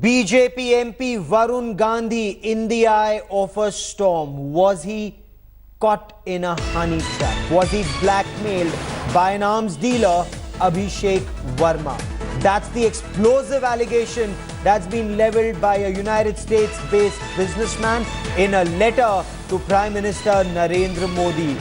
BJP MP Varun Gandhi in the eye of a storm. Was he caught in a honey trap? Was he blackmailed by an arms dealer, Abhishek Verma? That's the explosive allegation that's been leveled by a United States-based businessman in a letter to Prime Minister Narendra Modi.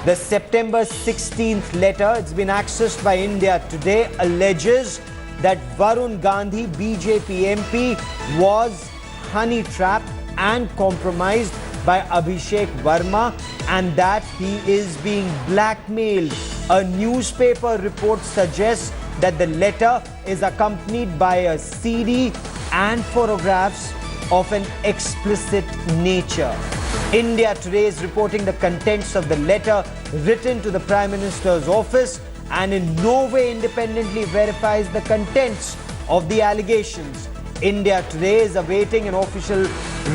The September 16th letter, it's been accessed by India Today, alleges that Varun Gandhi, BJP MP, was honey-trapped and compromised by Abhishek Verma and that he is being blackmailed. A newspaper report suggests that the letter is accompanied by a CD and photographs of an explicit nature. India Today is reporting the contents of the letter written to the Prime Minister's office and in no way independently verifies the contents of the allegations. India Today is awaiting an official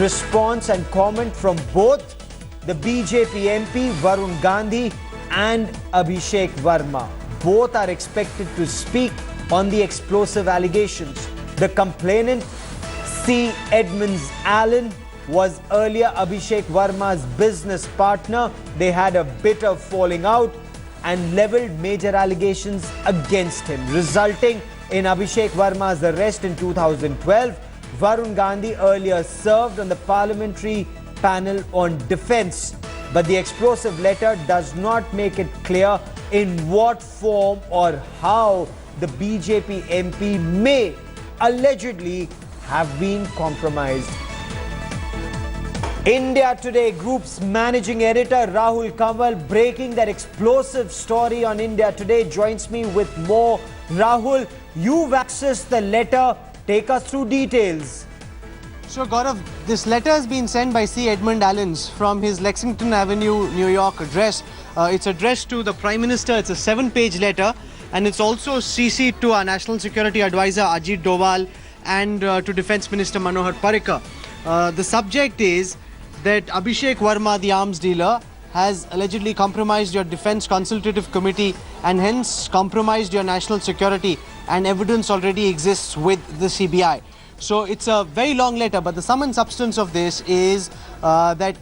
response and comment from both the BJP MP Varun Gandhi and Abhishek Verma. Both are expected to speak on the explosive allegations. The complainant, C. Edmonds Allen, was earlier Abhishek Verma's business partner. They had a bitter falling out and leveled major allegations against him, resulting in Abhishek Verma's arrest in 2012. Varun Gandhi earlier served on the parliamentary panel on defense, but the explosive letter does not make it clear in what form or how the BJP MP may allegedly have been compromised. India Today Group's managing editor Rahul Kanwal breaking that explosive story on India Today joins me with more. Rahul, you've accessed the letter. Take us through details. Sure, Gaurav. This letter has been sent by C. Edmonds Allen from his Lexington Avenue, New York address. It's addressed to the Prime Minister. It's a 7-page letter and it's also CC'd to our National Security Advisor Ajit Doval and to Defence Minister Manohar Parrikar. The subject is that Abhishek Verma, the arms dealer, has allegedly compromised your Defence Consultative Committee and hence compromised your national security, and evidence already exists with the CBI. So it's a very long letter, but the sum and substance of this is that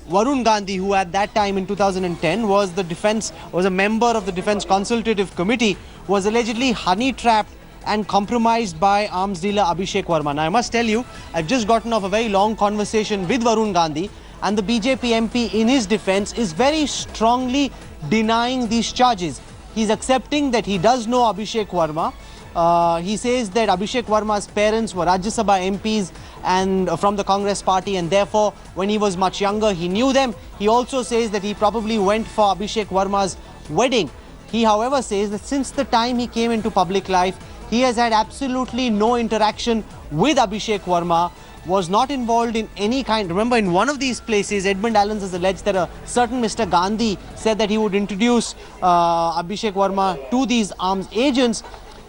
Varun Gandhi, who at that time in 2010 was a member of the Defence Consultative Committee, was allegedly honey-trapped and compromised by arms dealer Abhishek Verma. Now, I must tell you, I've just gotten off a very long conversation with Varun Gandhi, and the BJP MP in his defense is very strongly denying these charges. He's accepting that he does know Abhishek Verma. He says that Abhishek Verma's parents were Rajya Sabha MPs and from the Congress party, and therefore when he was much younger he knew them. He also says that he probably went for Abhishek Verma's wedding. He however says that since the time he came into public life, he has had absolutely no interaction with Abhishek Verma, was not involved in any kind. Remember, in one of these places, Edmonds Allen has alleged that a certain Mr. Gandhi said that he would introduce Abhishek Verma to these arms agents,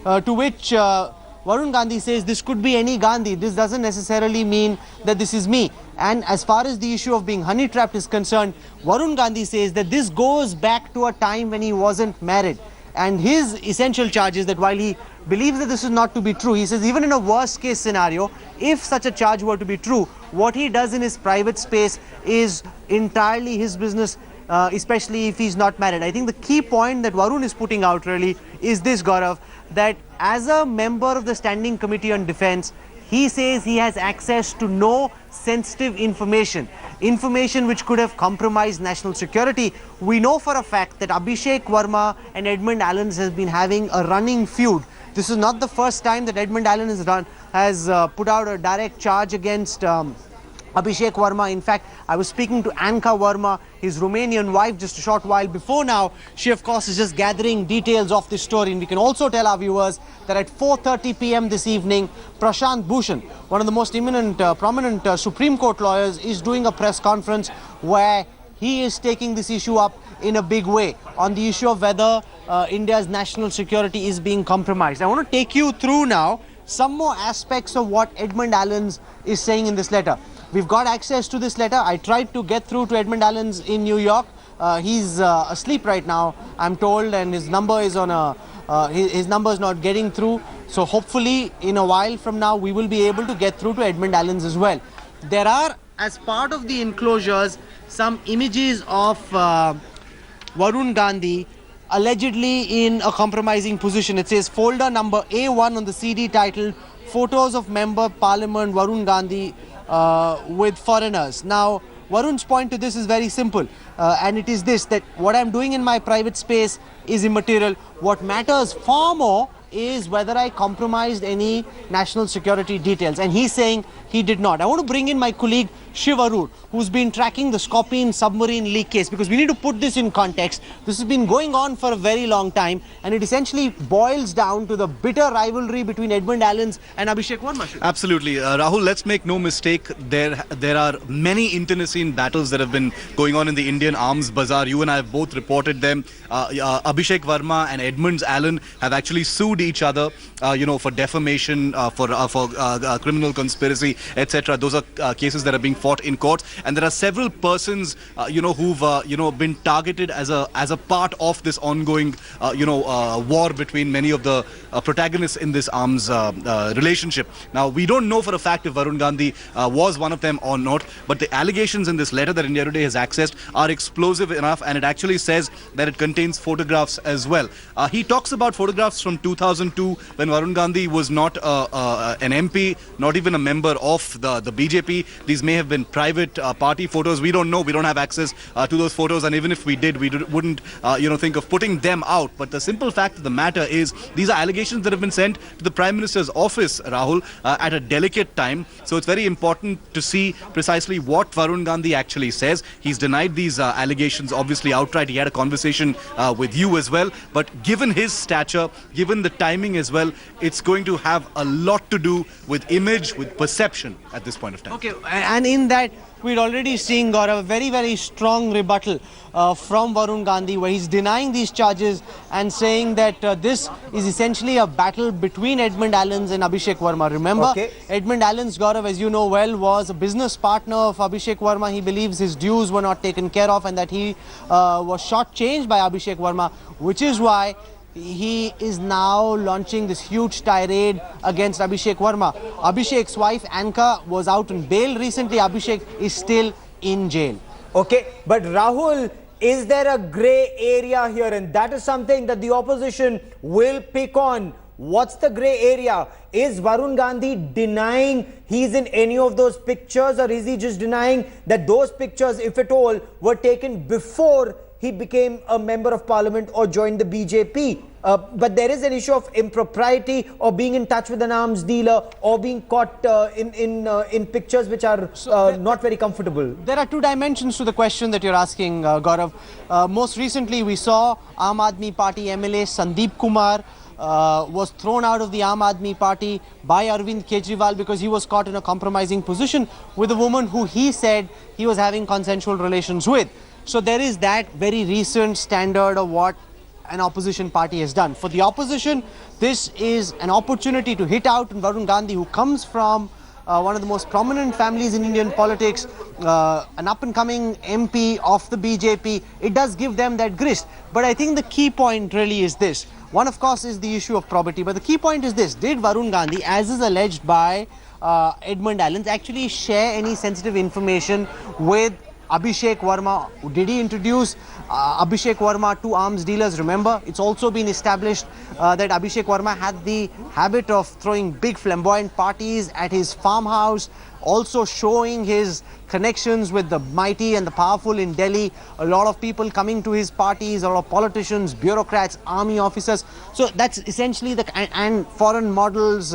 to which Varun Gandhi says this could be any Gandhi. This doesn't necessarily mean that this is me. And as far as the issue of being honey-trapped is concerned, Varun Gandhi says that this goes back to a time when he wasn't married. And his essential charge is that while he believes that this is not to be true, he says even in a worst case scenario, if such a charge were to be true, what he does in his private space is entirely his business, especially if he's not married. I think the key point that Varun is putting out really is this, Gaurav, that as a member of the Standing Committee on Defence, he says he has access to no sensitive information which could have compromised national security. We know for a fact that Abhishek Verma and Edmonds Allen has been having a running feud. This is not the first time that Edmonds Allen has put out a direct charge against Abhishek Verma. In fact, I was speaking to Anka Verma, his Romanian wife, just a short while before now. She, of course, is just gathering details of this story. And we can also tell our viewers that at 4:30 p.m. this evening, Prashant Bhushan, one of the most eminent, prominent Supreme Court lawyers, is doing a press conference where he is taking this issue up in a big way on the issue of whether India's national security is being compromised. I want to take you through now some more aspects of what Edmonds Allen is saying in this letter. We've got access to this letter. I tried to get through to Edmonds Allen in New York. He's asleep right now, I'm told, and his number is on his number is not getting through. So hopefully in a while from now we will be able to get through to Edmonds Allen's as well. There are, as part of the enclosures, some images of Varun Gandhi allegedly in a compromising position. It says folder number A1 on the CD titled Photos of Member Parliament Varun Gandhi with foreigners. Now, Varun's point to this is very simple, and it is this, that what I'm doing in my private space is immaterial. What matters far more is whether I compromised any national security details, and he's saying he did not. I want to bring in my colleague Shiv Arun, who's been tracking the Scorpion submarine leak case, because we need to put this in context. This has been going on for a very long time, and it essentially boils down to the bitter rivalry between Edmonds Allen's and Abhishek Verma. Absolutely. Rahul, let's make no mistake, there are many internecine battles that have been going on in the Indian arms bazaar. You and I have both reported them. Abhishek Verma and Edmonds Allen have actually sued each other, for defamation, for criminal conspiracy, etc. Those are cases that are being fought in court, and there are several persons, who've been targeted as a part of this ongoing, war between many of the protagonists in this arms relationship. Now, we don't know for a fact if Varun Gandhi was one of them or not, but the allegations in this letter that India Today has accessed are explosive enough, and it actually says that it contains photographs as well. He talks about photographs from 2002 when Varun Gandhi was not an MP, not even a member of the BJP. These may have been private party photos. We don't know. We don't have access to those photos, and even if we did, we wouldn't think of putting them out. But the simple fact of the matter is these are allegations that have been sent to the Prime Minister's office, Rahul, at a delicate time. So it's very important to see precisely what Varun Gandhi actually says. He's denied these allegations obviously outright. He had a conversation with you as well. But given his stature, given the timing as well, it's going to have a lot to do with image, with perception at this point of time. Okay, and in that, we're already seeing, Gaurav, a very, very strong rebuttal from Varun Gandhi, where he's denying these charges and saying that this is essentially a battle between Edmonds Allen's and Abhishek Verma. Remember, Edmonds Allen's, Gaurav, as you know well, was a business partner of Abhishek Verma. He believes his dues were not taken care of and that he was shortchanged by Abhishek Verma, which is why he is now launching this huge tirade against Abhishek Verma. Abhishek's wife, Anka, was out on bail recently. Abhishek is still in jail. Okay, but Rahul, is there a grey area here? And that is something that the opposition will pick on. What's the grey area? Is Varun Gandhi denying he's in any of those pictures, or is he just denying that those pictures, if at all, were taken before he became a member of parliament or joined the BJP? But there is an issue of impropriety or being in touch with an arms dealer or being caught in pictures which are not very comfortable. There are two dimensions to the question that you're asking, Gaurav. Most recently, we saw Aam Aadmi Party MLA Sandeep Kumar was thrown out of the Aam Aadmi Party by Arvind Kejriwal because he was caught in a compromising position with a woman who he said he was having consensual relations with. So there is that very recent standard of what an opposition party has done. For the opposition, this is an opportunity to hit out on Varun Gandhi, who comes from one of the most prominent families in Indian politics, an up-and-coming MP of the BJP. It does give them that grist. But I think the key point really is this. One, of course, is the issue of probity. But the key point is this. Did Varun Gandhi, as is alleged by Edmonds Allen, actually share any sensitive information with Abhishek Verma? Did he introduce Abhishek Verma to arms dealers? Remember, it's also been established that Abhishek Verma had the habit of throwing big flamboyant parties at his farmhouse, also showing his connections with the mighty and the powerful in Delhi. A lot of people coming to his parties, a lot of politicians, bureaucrats, army officers. So that's essentially and foreign models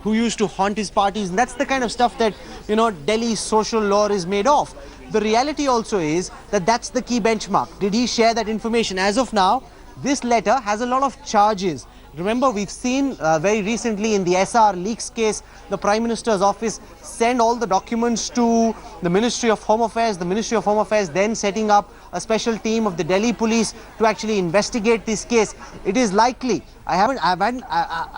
who used to haunt his parties. And that's the kind of stuff that, Delhi's social law is made of. The reality also is that that's the key benchmark. Did he share that information? As of now, this letter has a lot of charges. Remember, we've seen very recently in the SR leaks case, the Prime Minister's office send all the documents to the Ministry of Home Affairs. The Ministry of Home Affairs then setting up a special team of the Delhi police to actually investigate this case. It is likely,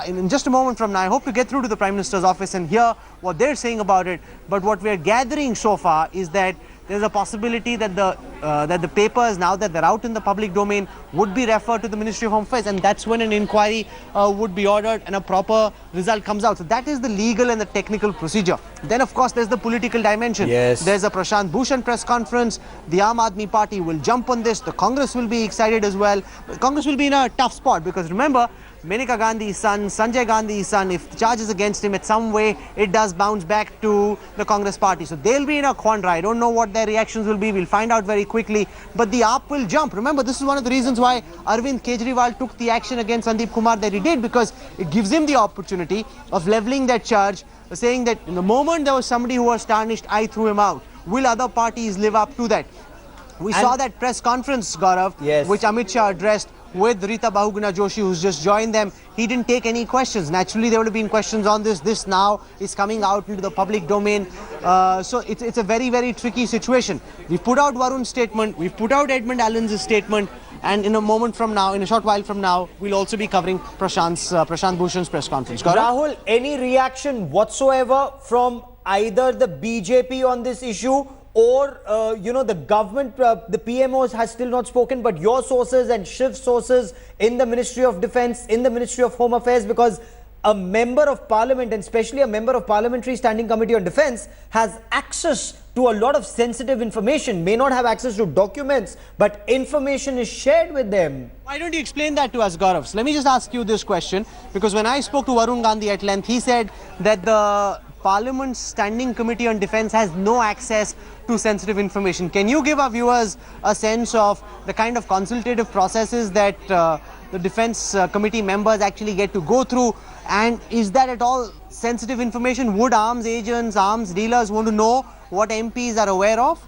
in just a moment from now, I hope to get through to the Prime Minister's office and hear what they're saying about it. But what we're gathering so far is that there's a possibility that the papers, now that they're out in the public domain, would be referred to the Ministry of Home Affairs, and that's when an inquiry would be ordered and a proper result comes out. So that is the legal and the technical procedure. Then of course there's the political dimension. Yes. There's a Prashant Bhushan press conference. The Aam Aadmi Party will jump on this. The Congress will be excited as well. Congress will be in a tough spot because remember, Maneka Gandhi's son, Sanjay Gandhi's son, if the charges against him at some way, it does bounce back to the Congress party. So they'll be in a quandary. I don't know what their reactions will be. We'll find out very quickly. But the AAP will jump. Remember, this is one of the reasons why Arvind Kejriwal took the action against Sandeep Kumar that he did, because it gives him the opportunity of levelling that charge, saying that in the moment there was somebody who was tarnished, I threw him out. Will other parties live up to that? We saw that press conference, Gaurav, yes, which Amit Shah addressed with Rita Bahuguna Joshi, who's just joined them. He didn't take any questions. Naturally, there would have been questions on this. This now is coming out into the public domain. So it's a very, very tricky situation. We've put out Varun's statement. We've put out Edmonds Allen's statement. And in a moment from now, in a short while from now, we'll also be covering Prashant Bhushan's press conference. Gaurav? Rahul, any reaction whatsoever from either the BJP on this issue or, the government, the PMOs has still not spoken, but your sources and Shiv's sources in the Ministry of Defence, in the Ministry of Home Affairs, because a member of parliament, and especially a member of Parliamentary Standing Committee on Defence, has access to a lot of sensitive information, may not have access to documents, but information is shared with them. Why don't you explain that to us, Gaurav? So let me just ask you this question, because when I spoke to Varun Gandhi at length, he said that the Parliament's Standing Committee on Defence has no access to sensitive information. Can you give our viewers a sense of the kind of consultative processes that the Defence Committee members actually get to go through? And is that at all sensitive information? Would arms agents, arms dealers want to know what MPs are aware of?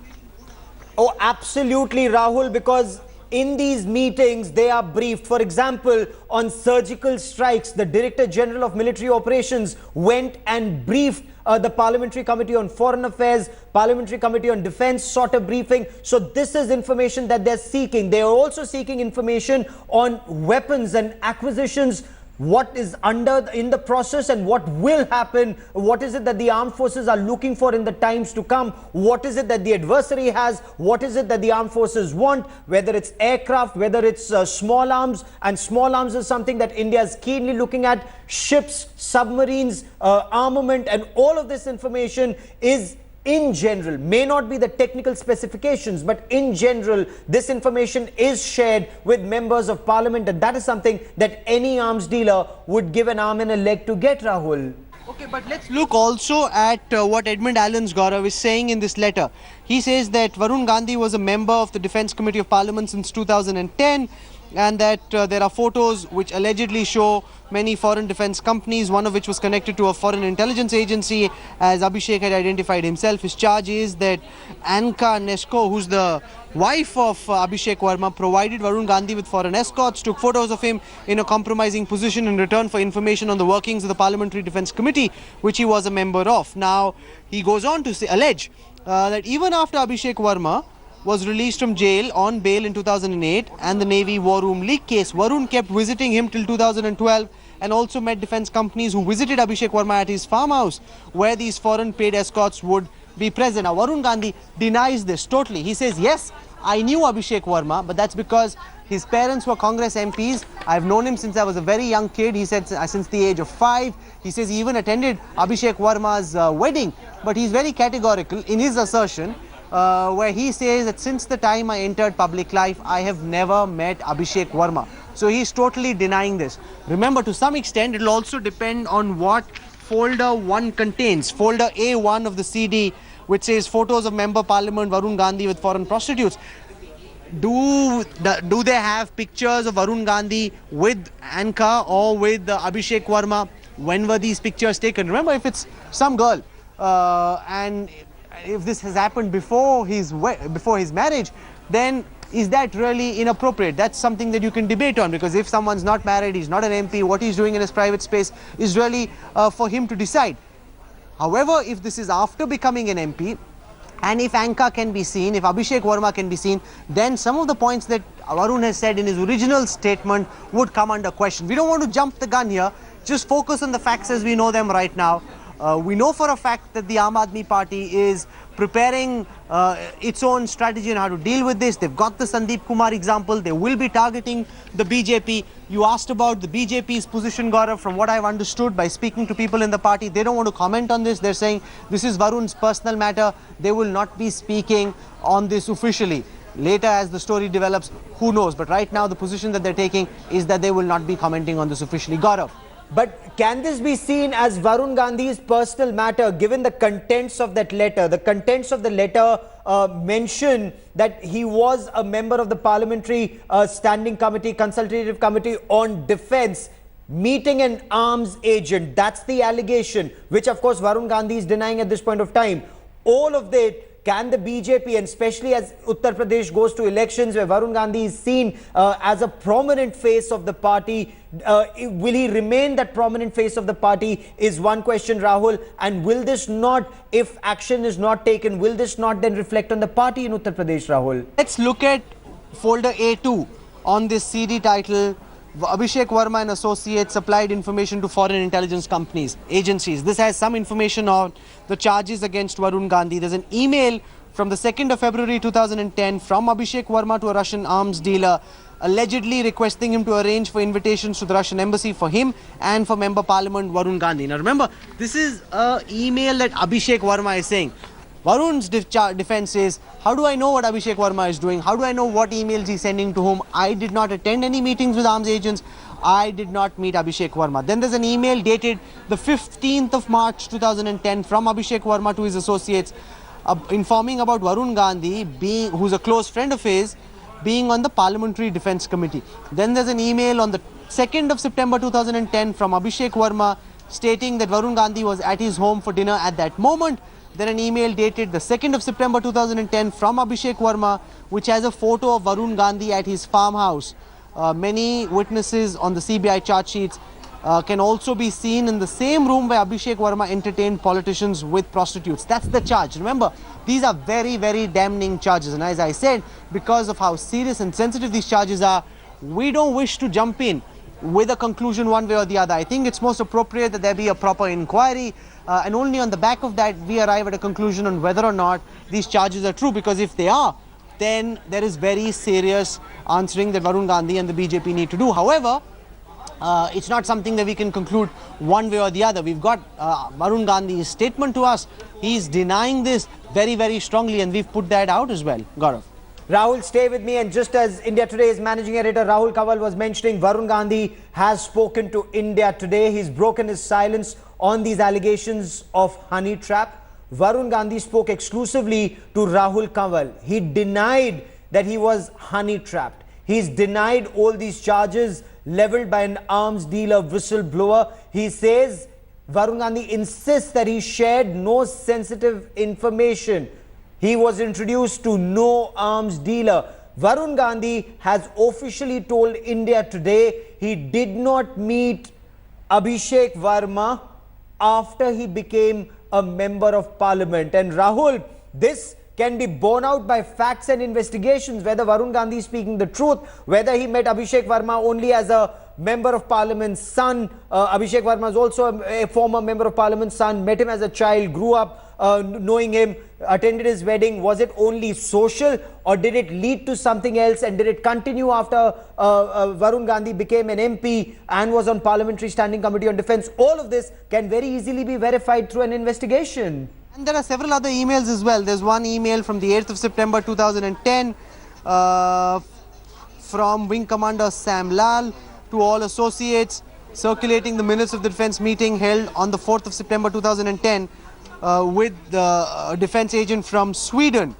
Oh, absolutely, Rahul, because in these meetings, they are briefed. For example, on surgical strikes, the Director General of Military Operations went and briefed the Parliamentary Committee on Foreign Affairs, Parliamentary Committee on Defence, sought a briefing. So this is information that they're seeking. They are also seeking information on weapons and acquisitions, what is in the process and what will happen. What is it that the armed forces are looking for in the times to come? What is it that the adversary has? What is it that the armed forces want? Whether it's aircraft, whether it's small arms, and small arms is something that India is keenly looking at. Ships, submarines, armament, and all of this information is, in general, may not be the technical specifications, but in general, this information is shared with members of parliament, and that is something that any arms dealer would give an arm and a leg to get, Rahul. Okay, but let's look also at what Edmonds Allen's Gaurav is saying in this letter. He says that Varun Gandhi was a member of the Defence Committee of Parliament since 2010, and that there are photos which allegedly show many foreign defence companies, one of which was connected to a foreign intelligence agency, as Abhishek had identified himself. His charge is that Anka Nesko, who's the wife of Abhishek Verma, provided Varun Gandhi with foreign escorts, took photos of him in a compromising position in return for information on the workings of the Parliamentary Defence Committee, which he was a member of. Now, he goes on to allege that even after Abhishek Verma was released from jail on bail in 2008 and the Navy War Room leak case, Varun kept visiting him till 2012 and also met defence companies who visited Abhishek Verma at his farmhouse, where these foreign paid escorts would be present. Now, Varun Gandhi denies this totally. He says, yes, I knew Abhishek Verma, but that's because his parents were Congress MPs. I've known him since I was a very young kid. He said since the age of 5. He says he even attended Abhishek Verma's wedding. But he's very categorical in his assertion, where he says that since the time I entered public life, I have never met Abhishek Verma. So he's totally denying this. Remember, to some extent, it will also depend on what folder 1 contains. Folder A1 of the CD, which says photos of Member Parliament Varun Gandhi with foreign prostitutes. Do they have pictures of Varun Gandhi with Anka or with Abhishek Verma? When were these pictures taken? Remember, if it's some girl and if this has happened before his marriage, then is that really inappropriate? That's something that you can debate on, because if someone's not married, he's not an MP, what he's doing in his private space is really for him to decide. However, if this is after becoming an MP, and if Anka can be seen, if Abhishek Verma can be seen, then some of the points that Arun has said in his original statement would come under question. We don't want to jump the gun here, just focus on the facts as we know them right now. We know for a fact that the Aam Aadmi Party is preparing its own strategy on how to deal with this. They've got the Sandeep Kumar example. They will be targeting the BJP. You asked about the BJP's position, Gaurav. From what I've understood by speaking to people in the party, they don't want to comment on this. They're saying this is Varun's personal matter. They will not be speaking on this officially. Later, as the story develops, who knows? But right now, the position that they're taking is that they will not be commenting on this officially. Gaurav. But can this be seen as Varun Gandhi's personal matter, given the contents of that letter? The contents of the letter mention that he was a member of the Parliamentary Standing Committee, Consultative Committee on Defence, meeting an arms agent. That's the allegation, which of course Varun Gandhi is denying at this point of time. All of that. Can the BJP, and especially as Uttar Pradesh goes to elections where Varun Gandhi is seen as a prominent face of the party, will he remain that prominent face of the party is one question, Rahul. And will this not, if action is not taken, will this not then reflect on the party in Uttar Pradesh, Rahul? Let's look at folder A2 on this CD title. Abhishek Verma and associates supplied information to foreign intelligence companies, agencies. This has some information on the charges against Varun Gandhi. There's an email from the 2nd of February 2010 from Abhishek Verma to a Russian arms dealer, allegedly requesting him to arrange for invitations to the Russian embassy for him and for Member Parliament Varun Gandhi. Now remember, this is an email that Abhishek Verma is saying. Varun's defense is, how do I know what Abhishek Verma is doing? How do I know what emails he's sending to whom? I did not attend any meetings with arms agents. I did not meet Abhishek Verma. Then there's an email dated the 15th of March 2010 from Abhishek Verma to his associates, informing about Varun Gandhi, who's a close friend of his, being on the Parliamentary Defence Committee. Then there's an email on the 2nd of September 2010 from Abhishek Verma stating that Varun Gandhi was at his home for dinner at that moment. Then an email dated the 2nd of September 2010 from Abhishek Verma, which has a photo of Varun Gandhi at his farmhouse. Many witnesses on the CBI charge sheets can also be seen in the same room where Abhishek Verma entertained politicians with prostitutes. That's the charge. Remember, these are very, very damning charges. And as I said, because of how serious and sensitive these charges are, we don't wish to jump in with a conclusion one way or the other. I think it's most appropriate that there be a proper inquiry, and only on the back of that we arrive at a conclusion on whether or not these charges are true, because if they are, then there is very serious answering that Varun Gandhi and the BJP need to do. However, it's not something that we can conclude one way or the other. We've got Varun Gandhi's statement to us. He's denying this very, very strongly, and we've put that out as well. Gaurav. Rahul, stay with me. And just as India Today's managing editor Rahul Kanwal was mentioning, Varun Gandhi has spoken to India Today. He's broken his silence on these allegations of honey trap. Varun Gandhi spoke exclusively to Rahul Kanwal. He denied that he was honey trapped. He's denied all these charges leveled by an arms dealer whistleblower. He says Varun Gandhi insists that he shared no sensitive information. He was introduced to no arms dealer. Varun Gandhi has officially told India Today he did not meet Abhishek Verma after he became a member of parliament. And Rahul, this can be borne out by facts and investigations, whether Varun Gandhi is speaking the truth, whether he met Abhishek Verma only as a member of parliament's son. Abhishek Verma is also a former member of parliament's son, met him as a child, grew up knowing him, attended his wedding. Was it only social, or did it lead to something else, and did it continue after Varun Gandhi became an MP and was on Parliamentary Standing Committee on Defence? All of this can very easily be verified through an investigation. And there are several other emails as well. There's one email from the 8th of September 2010 from Wing Commander Sam Lal to all associates, circulating the minutes of the defence meeting held on the 4th of September 2010 with the defence agent from Sweden.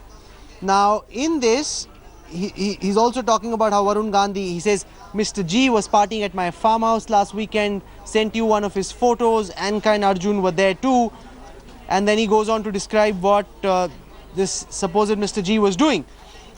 Now in this, he's also talking about how Varun Gandhi, he says, Mr. G was partying at my farmhouse last weekend, sent you one of his photos, Anka and Arjun were there too. And then he goes on to describe what this supposed Mr. G was doing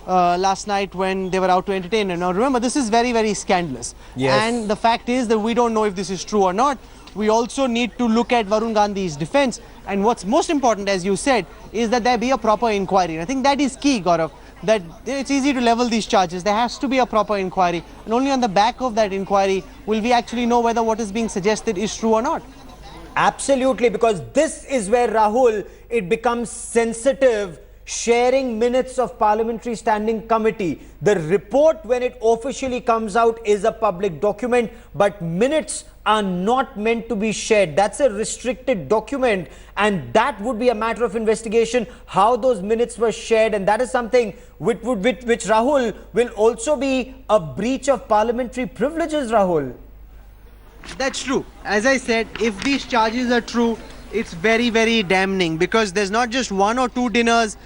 last night when they were out to entertain him. Now remember, this is very, very scandalous. Yes. And the fact is that we don't know if this is true or not. We also need to look at Varun Gandhi's defense. And what's most important, as you said, is that there be a proper inquiry. And I think that is key, Gaurav, that it's easy to level these charges. There has to be a proper inquiry. And only on the back of that inquiry will we actually know whether what is being suggested is true or not. Absolutely, because this is where, Rahul, it becomes sensitive. Sharing minutes of Parliamentary Standing Committee. The report, when it officially comes out, is a public document, but minutes are not meant to be shared. That's a restricted document, and that would be a matter of investigation, how those minutes were shared, and that is something which Rahul, will also be a breach of parliamentary privileges, Rahul. That's true. As I said, if these charges are true, it's very, very damning, because there's not just one or two dinners.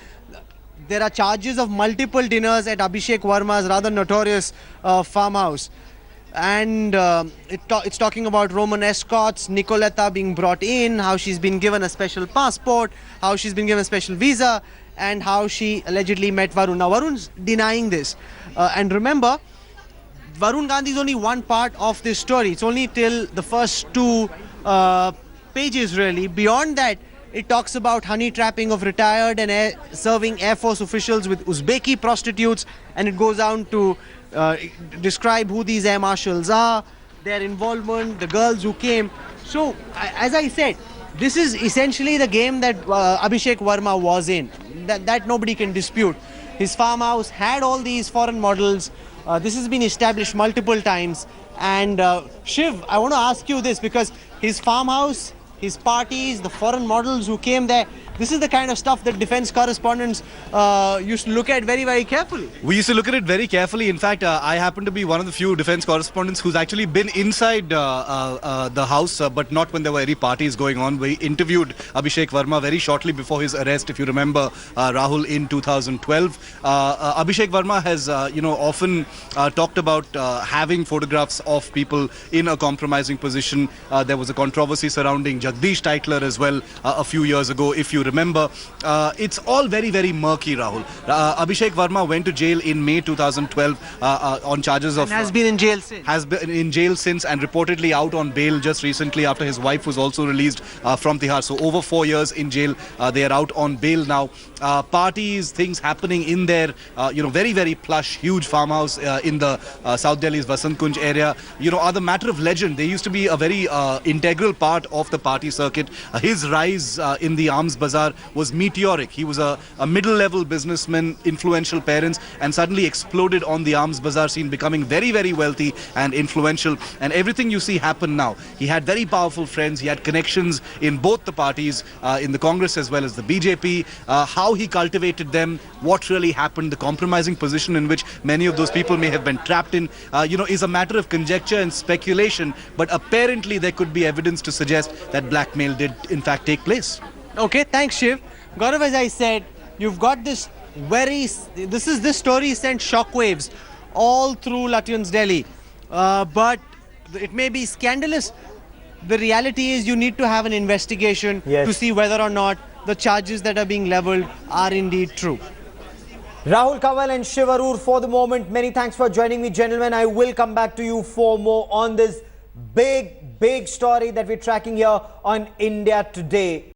There are charges of multiple dinners at Abhishek Verma's rather notorious farmhouse. And it's talking about Roman escorts, Nicoletta being brought in, how she's been given a special passport, how she's been given a special visa, and how she allegedly met Varun. Now, Varun's denying this. And remember, Varun Gandhi is only one part of this story. It's only till the first two pages, really. Beyond that, it talks about honey trapping of retired and serving Air Force officials with Uzbeki prostitutes, and it goes on to describe who these air marshals are, their involvement, the girls who came. So, as I said, this is essentially the game that Abhishek Verma was in. That nobody can dispute. His farmhouse had all these foreign models. This has been established multiple times. And Shiv, I want to ask you this, because his farmhouse, his parties, the foreign models who came there, this is the kind of stuff that defense correspondents used to look at very, very carefully. We used to look at it very carefully. In fact, I happen to be one of the few defense correspondents who's actually been inside the house, but not when there were any parties going on. We interviewed Abhishek Verma very shortly before his arrest, if you remember, Rahul, in 2012. Abhishek Verma has, often talked about having photographs of people in a compromising position. There was a controversy surrounding Jagdish Titler as well a few years ago, if you remember. It's all very, very murky, Rahul. Abhishek Verma went to jail in May 2012 on charges of... And has been in jail since. Has been in jail since, and reportedly out on bail just recently after his wife was also released from Tihar. So over 4 years in jail, they are out on bail now. Parties, things happening in their, very, very plush, huge farmhouse in the South Delhi's Vasant Kunj area, are the matter of legend. They used to be a very integral part of the party circuit. His rise in the Arms Bazaar was meteoric. He was a middle-level businessman, influential parents, and suddenly exploded on the Arms Bazaar scene, becoming very, very wealthy and influential. And everything you see happen now. He had very powerful friends. He had connections in both the parties, in the Congress as well as the BJP. How he cultivated them, what really happened, the compromising position in which many of those people may have been trapped in, is a matter of conjecture and speculation. But apparently there could be evidence to suggest that blackmail did in fact take place. Okay, thanks, Shiv. Gaurav, as I said, you've got this this story sent shockwaves all through Lutyens Delhi. But it may be scandalous. The reality is you need to have an investigation to see whether or not the charges that are being leveled are indeed true. Rahul Kanhaiya and Shiv Arur, for the moment, many thanks for joining me, gentlemen. I will come back to you for more on this big story that we're tracking here on India Today.